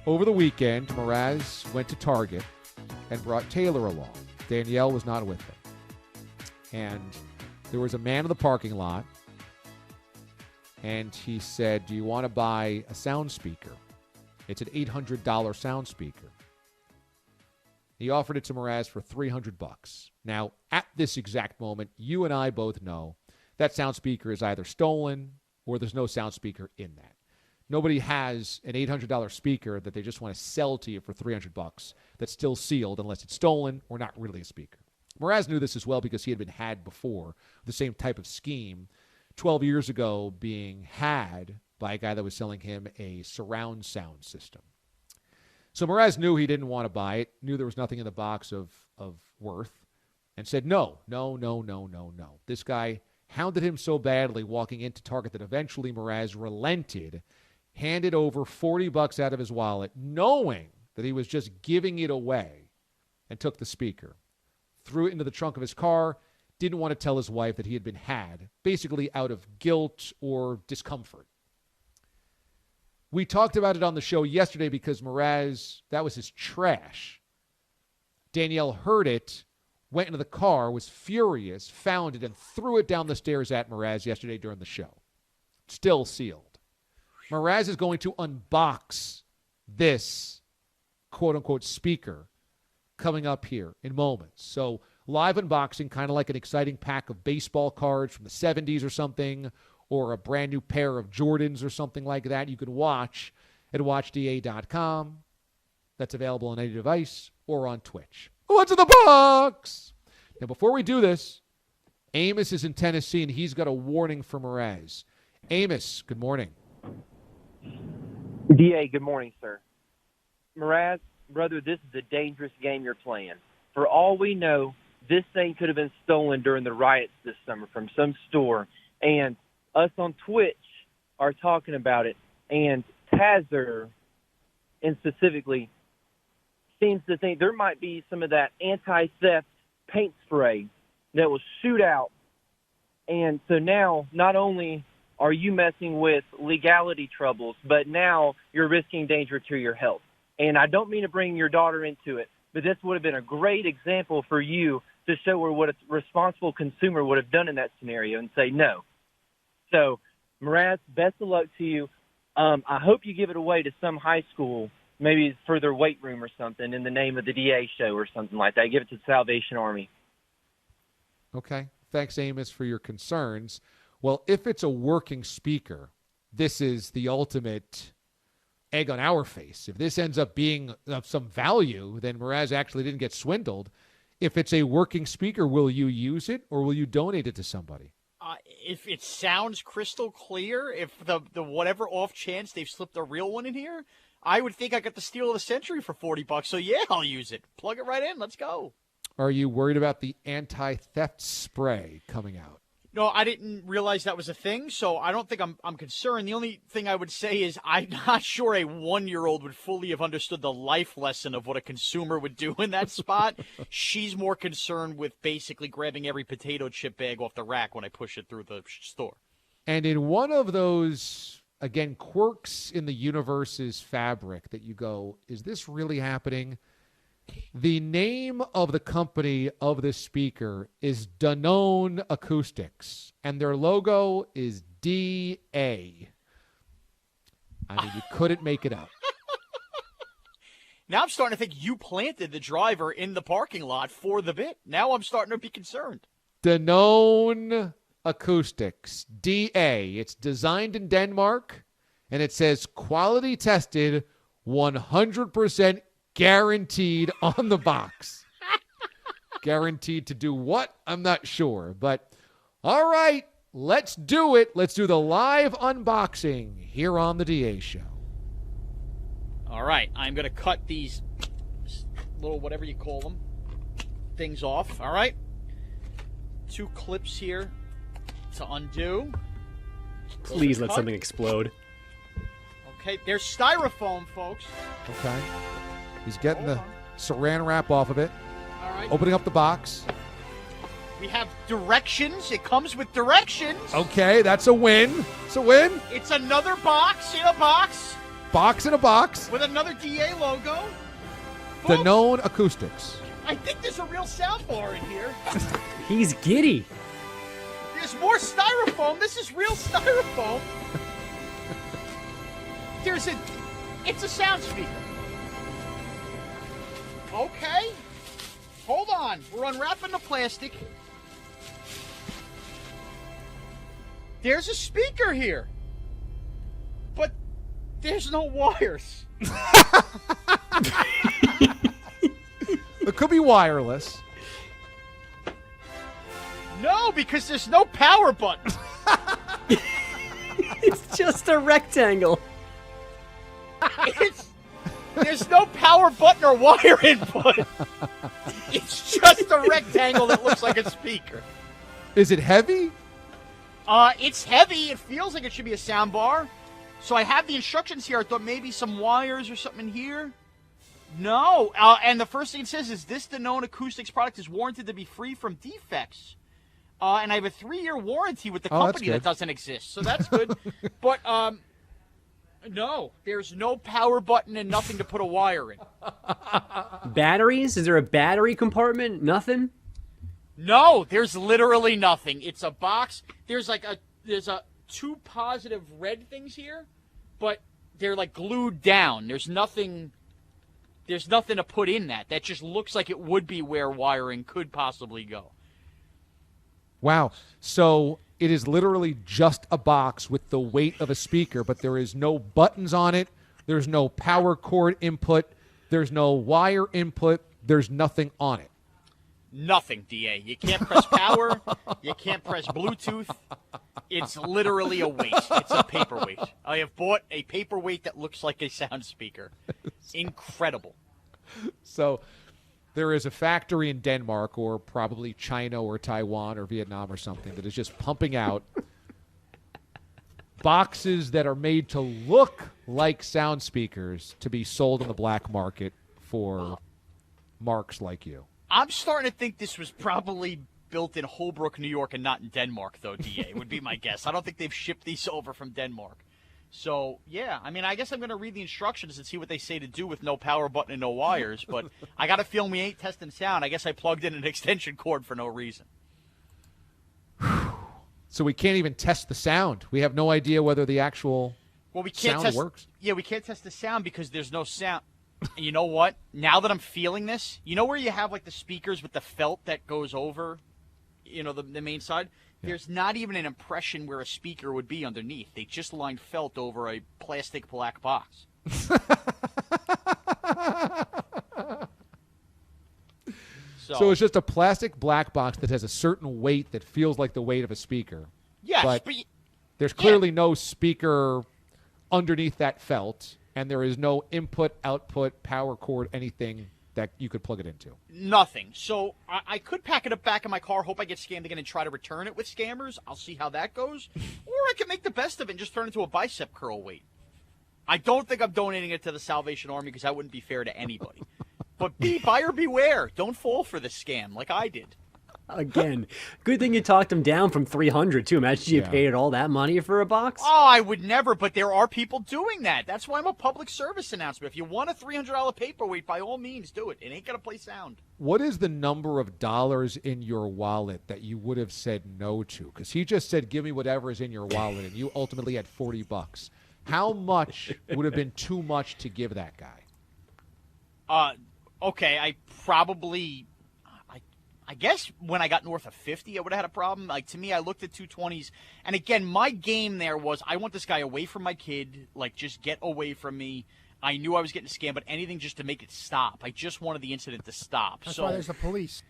over the weekend, Mraz went to Target and brought Taylor along. Danielle was not with him. And there was a man in the parking lot, and he said, do you want to buy a sound speaker? It's an $800 sound speaker. He offered it to Mraz for $300. Now, at this exact moment, you and I both know that sound speaker is either stolen or there's no sound speaker in that. Nobody has an $800 speaker that they just want to sell to you for $300 that's still sealed unless it's stolen or not really a speaker. Mraz knew this as well because he had been had before, the same type of scheme, 12 years ago being had by a guy that was selling him a surround sound system. So Mraz knew he didn't want to buy it, knew there was nothing in the box of worth, and said no. This guy hounded him so badly walking into Target that eventually Mraz relented, handed over $40 out of his wallet, knowing that he was just giving it away, and took the speaker. Threw it into the trunk of his car, didn't want to tell his wife that he had been had, basically out of guilt or discomfort. We talked about it on the show yesterday because Mraz, that was his trash. Danielle heard it, went into the car, was furious, found it, and threw it down the stairs at Mraz yesterday during the show. Still sealed. Mraz is going to unbox this quote-unquote speaker coming up here in moments. So live unboxing, kind of like an exciting pack of baseball cards from the 70s or something, or a brand new pair of Jordans or something like that. You can watch at watchda.com. That's available on any device or on Twitch. What's in the box? Now, before we do this, Amos is in Tennessee, and he's got a warning for Mraz. Amos, good morning. DA, good morning, sir. Mraz, brother, this is a dangerous game you're playing. For all we know, this thing could have been stolen during the riots this summer from some store, and us on Twitch are talking about it, and Tazer, and specifically, seems to think there might be some of that anti-theft paint spray that will shoot out. And so now, not only are you messing with legality troubles, but now you're risking danger to your health. And I don't mean to bring your daughter into it, but this would have been a great example for you to show her what a responsible consumer would have done in that scenario and say no. So, Mraz, best of luck to you. I hope you give it away to some high school, maybe for their weight room or something, in the name of the DA show or something like that. Give it to the Salvation Army. Okay. Thanks, Amos, for your concerns. Well, if it's a working speaker, this is the ultimate egg on our face. If this ends up being of some value, then Mraz actually didn't get swindled. If it's a working speaker, will you use it or will you donate it to somebody? If it sounds crystal clear, if the whatever off chance they've slipped a real one in here, I would think I got the steal of the century for $40. So yeah, I'll use it. Plug it right in. Let's go. Are you worried about the anti-theft spray coming out? No, I didn't realize that was a thing, so I don't think I'm concerned. The only thing I would say is I'm not sure a 1-year-old would fully have understood the life lesson of what a consumer would do in that spot. She's more concerned with basically grabbing every potato chip bag off the rack when I push it through the store. And in one of those, again, quirks in the universe's fabric that you go, is this really happening? The name of the company of this speaker is Danone Acoustics, and their logo is DA. I mean, you couldn't make it up. Now I'm starting to think you planted the driver in the parking lot for the bit. Now I'm starting to be concerned. Danone Acoustics, DA. It's designed in Denmark, and it says quality tested, 100% guaranteed on the box. Guaranteed to do what? I'm not sure. But all right, let's do it. Let's do the live unboxing here on the DA Show. All right, I'm going to cut these little, whatever you call them, things off. All right. 2 clips here to undo. Please let something explode. Okay, there's styrofoam, folks. Okay. He's getting the saran wrap off of it. All right. Opening up the box. We have directions. It comes with directions. Okay, that's a win. It's a win. It's another box in a box. Box in a box. With another DA logo. Danone Acoustics. I think there's a real soundbar in here. He's giddy. There's more styrofoam. This is real styrofoam. It's a sound speaker. Okay. Hold on. We're unwrapping the plastic. There's a speaker here. But there's no wires. It could be wireless. No, because there's no power button. It's just a rectangle. There's no power button or wire input. It's just a rectangle that looks like a speaker. Is it heavy? It's heavy. It feels like it should be a sound bar. So I have the instructions here. I thought maybe some wires or something in here. No. And the first thing it says is this Danone Acoustics product is warranted to be free from defects. And I have a 3-year warranty with the company that doesn't exist. So that's good. But, no, there's no power button and nothing to put a wire in. Batteries? Is there a battery compartment? Nothing? No, there's literally nothing. It's a box. There's two positive red things here, but they're like glued down. There's nothing to put in that. That just looks like it would be where wiring could possibly go. Wow. So it is literally just a box with the weight of a speaker, but there is no buttons on it. There's no power cord input. There's no wire input. There's nothing on it. Nothing, DA. You can't press power. You can't press Bluetooth. It's literally a waste. It's a paperweight. I have bought a paperweight that looks like a sound speaker. Incredible. So there is a factory in Denmark or probably China or Taiwan or Vietnam or something that is just pumping out boxes that are made to look like sound speakers to be sold on the black market for marks like you. I'm starting to think this was probably built in Holbrook, New York, and not in Denmark, though, DA, would be my guess. I don't think they've shipped these over from Denmark. So, yeah, I mean, I guess I'm going to read the instructions and see what they say to do with no power button and no wires, but I got a feeling we ain't testing sound. I guess I plugged in an extension cord for no reason. So we can't even test the sound. We have no idea whether the actual sound works. Yeah, we can't test the sound because there's no sound. And you know what? Now that I'm feeling this, you know where you have like the speakers with the felt that goes over, the main side? Yeah. There's not even an impression where a speaker would be underneath. They just lined felt over a plastic black box. So it's just a plastic black box that has a certain weight that feels like the weight of a speaker. Yes, but there's clearly no speaker underneath that felt. And there is no input, output, power cord, anything that you could plug it into. Nothing. So I could pack it up back in my car, hope I get scammed again, and try to return it with scammers. I'll see how that goes. Or I can make the best of it and just turn it into a bicep curl weight. I don't think I'm donating it to the Salvation Army because that wouldn't be fair to anybody. But buyer beware. Don't fall for this scam like I did. Again, good thing you talked him down from 300 too. Imagine you paid all that money for a box. Oh, I would never, but there are people doing that. That's why I'm a public service announcement. If you want a $300 paperweight, by all means, do it. It ain't gonna play sound. What is the number of dollars in your wallet that you would have said no to? Because he just said, "Give me whatever is in your wallet," and you ultimately had $40. How much would have been too much to give that guy? Okay, I guess when I got north of 50, I would have had a problem. Like, to me, I looked at 220s. And again, my game there was I want this guy away from my kid. Like, just get away from me. I knew I was getting scammed, but anything just to make it stop. I just wanted the incident to stop. That's why there's the police.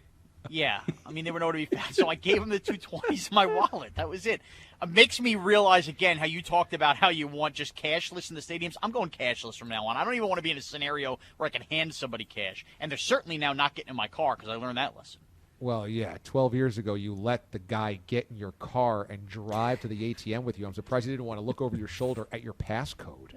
Yeah. I mean, they were nowhere to be found. So I gave him the 220s in my wallet. That was it. It makes me realize, again, how you talked about how you want just cashless in the stadiums. I'm going cashless from now on. I don't even want to be in a scenario where I can hand somebody cash. And they're certainly now not getting in my car because I learned that lesson. Well, yeah, 12 years ago, you let the guy get in your car and drive to the ATM with you. I'm surprised he didn't want to look over your shoulder at your passcode.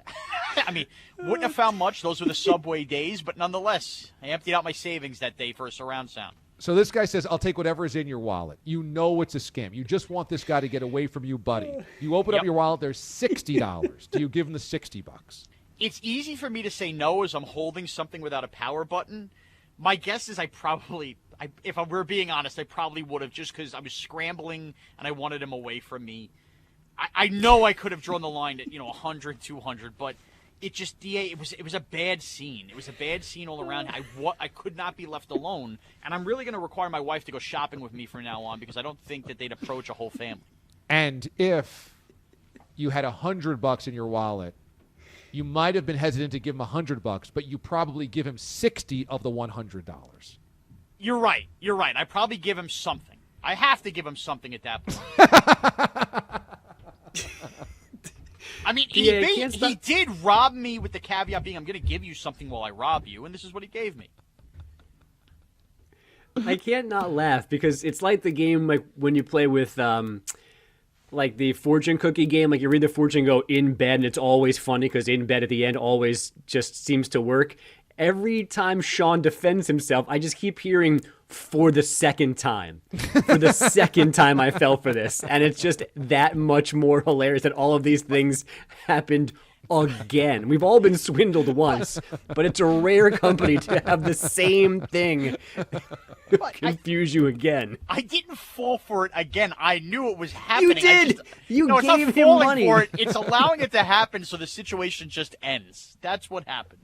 I mean, wouldn't have found much. Those were the subway days, but nonetheless, I emptied out my savings that day for a surround sound. So this guy says, "I'll take whatever is in your wallet." You know it's a scam. You just want this guy to get away from you, buddy. You open up your wallet, there's $60. Do you give him the $60? It's easy for me to say no as I'm holding something without a power button. My guess is if we're being honest, I probably would have, just because I was scrambling and I wanted him away from me. I know I could have drawn the line at 100, 200, but it just it was a bad scene. It was a bad scene all around. I could not be left alone, and I'm really going to require my wife to go shopping with me from now on, because I don't think that they'd approach a whole family. And if you had $100 in your wallet, you might have been hesitant to give him $100, but you probably give him 60 of the $100. You're right. I probably give him something. I have to give him something at that point. I mean, he did rob me, with the caveat being, I'm going to give you something while I rob you, and this is what he gave me. I can't not laugh, because it's like the game, like when you play with like the fortune cookie game, like you read the fortune and go in bed, and it's always funny because in bed at the end always just seems to work. Every time Sean defends himself, I just keep hearing, for the second time. For the second time I fell for this. And it's just that much more hilarious that all of these things happened again. We've all been swindled once, but it's a rare company to have the same thing confuse you again. I didn't fall for it again. I knew it was happening. You did! You gave it's not him falling money. For it. It's allowing it to happen so the situation just ends. That's what happened.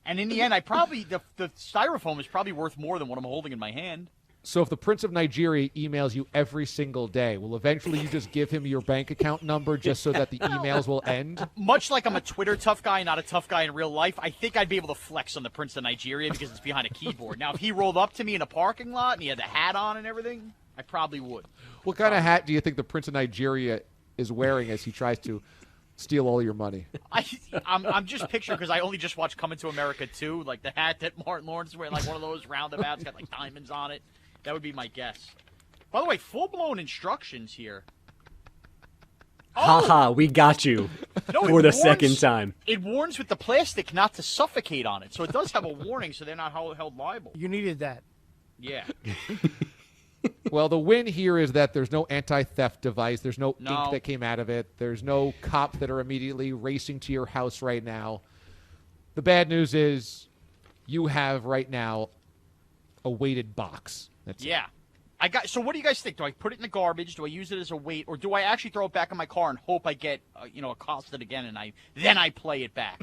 And in the end, the styrofoam is probably worth more than what I'm holding in my hand. So if the Prince of Nigeria emails you every single day, will eventually you just give him your bank account number just so that the emails will end? Much like I'm a Twitter tough guy, not a tough guy in real life, I think I'd be able to flex on the Prince of Nigeria because it's behind a keyboard. Now, if he rolled up to me in a parking lot and he had the hat on and everything, I probably would. What kind of hat do you think the Prince of Nigeria is wearing as he tries to steal all your money? I'm just picturing, because I only just watched Coming to America 2, like the hat that Martin Lawrence is wearing, like one of those roundabouts, got like diamonds on it. That would be my guess. By the way, full-blown instructions here. Haha, we got you for the second time. It warns with the plastic not to suffocate on it, so it does have a warning, so they're not held liable. You needed that. Yeah. Well, the win here is that there's no anti-theft device. There's no ink that came out of it. There's no cops that are immediately racing to your house right now. The bad news is you have right now a weighted box. That's it. So what do you guys think? Do I put it in the garbage? Do I use it as a weight? Or do I actually throw it back in my car and hope I get accosted again, and then I play it back?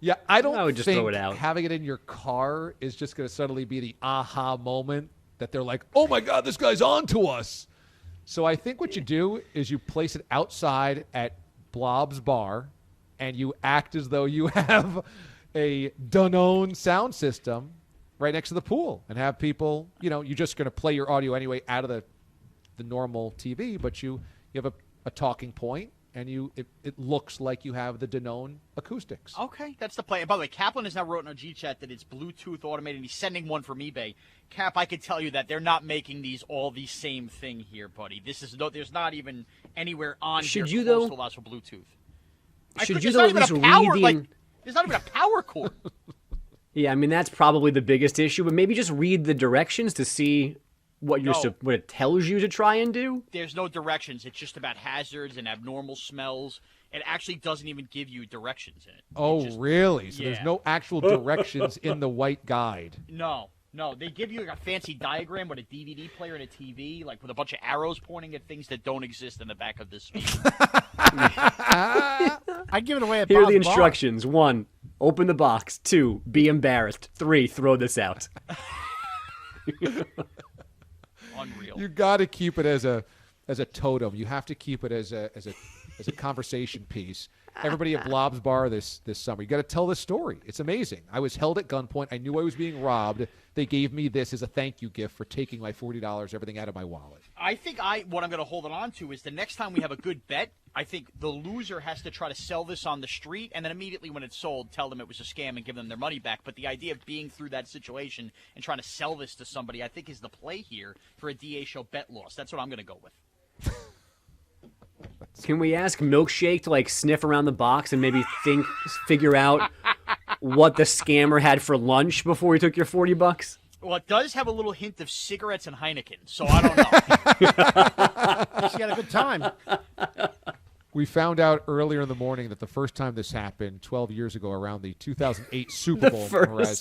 Yeah, I would just think throw it out. Having it in your car is just going to suddenly be the aha moment that they're like, oh my God, this guy's on to us. So I think what you do is you place it outside at Blob's Bar, and you act as though you have a Danone sound system right next to the pool, and have people, you're just going to play your audio anyway out of the normal TV, but you have a talking point, and it looks like you have the Danone acoustics. Okay, that's the play. And by the way, Kaplan has now wrote in our G-chat that it's Bluetooth automated, and he's sending one from eBay. Cap, I could tell you that they're not making these all the same thing here, buddy. There's not even anywhere on here close to allow for Bluetooth. Should you at least read the... There's not even a power cord. Yeah, I mean, that's probably the biggest issue, but maybe just read the directions to see what what it tells you to try and do. There's no directions. It's just about hazards and abnormal smells. It actually doesn't even give you directions in it. Oh, really? So there's no actual directions in the white guide. No. They give you like a fancy diagram with a DVD player and a TV, like with a bunch of arrows pointing at things that don't exist in the back of this speaker. I'd give it away at Here are Bob's the instructions. 1, open the box. 2, be embarrassed. 3, throw this out. Unreal. You got to keep it as a totem. You have to keep it as a conversation piece. Everybody at Blob's Bar this summer, you got to tell this story. It's amazing. I was held at gunpoint. I knew I was being robbed. They gave me this as a thank you gift for taking my $40, everything out of my wallet. I think what I'm going to hold it on to is the next time we have a good bet, I think the loser has to try to sell this on the street, and then immediately when it's sold, tell them it was a scam and give them their money back. But the idea of being through that situation and trying to sell this to somebody, I think, is the play here for a DA show bet loss. That's what I'm going to go with. Can we ask Milkshake to sniff around the box and maybe figure out what the scammer had for lunch before he took your $40? Well, it does have a little hint of cigarettes and Heineken, so I don't know. She had a good time. We found out earlier in the morning that the first time this happened, 12 years ago, around the 2008 Super Bowl, Mraz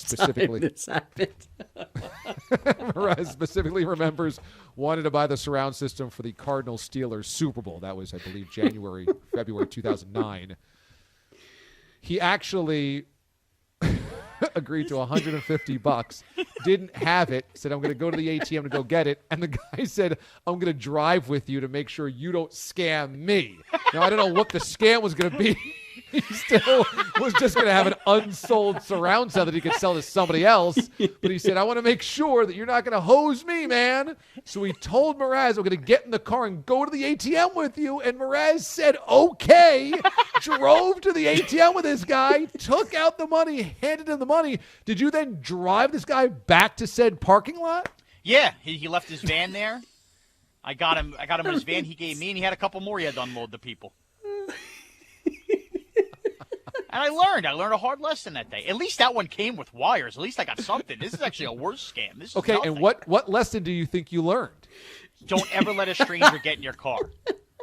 specifically remembers wanted to buy the surround system for the Cardinals Steelers Super Bowl. That was, I believe, February 2009. He actually agreed to $150, didn't have it, said, I'm going to go to the ATM to go get it. And the guy said, I'm going to drive with you to make sure you don't scam me. Now, I don't know what the scam was going to be. He still was just going to have an unsold surround sound that he could sell to somebody else. But he said, I want to make sure that you're not going to hose me, man. So he told Mraz, I'm going to get in the car and go to the ATM with you. And Mraz said, okay, drove to the ATM with this guy, took out the money, handed him the money. Did you then drive this guy back to said parking lot? Yeah, he left his van there. I got him in his van he gave me, and he had a couple more he had to unload the people. And I learned a hard lesson that day. At least that one came with wires. At least I got something. This is actually a worse scam. This is okay, nothing. And what lesson do you think you learned? Don't ever let a stranger get in your car.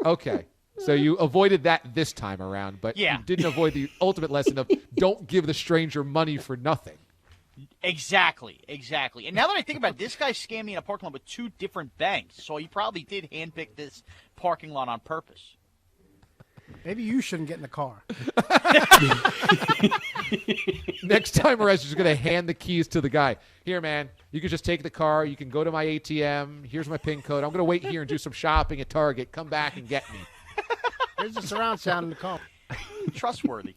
Okay. So you avoided that this time around, but you didn't avoid the ultimate lesson of don't give the stranger money for nothing. Exactly. And now that I think about it, this guy scammed me in a parking lot with two different banks, so he probably did handpick this parking lot on purpose. Maybe you shouldn't get in the car. Next time, Mraz is going to hand the keys to the guy. Here, man, you can just take the car. You can go to my ATM. Here's my PIN code. I'm going to wait here and do some shopping at Target. Come back and get me. There's the surround sound in the car. Trustworthy.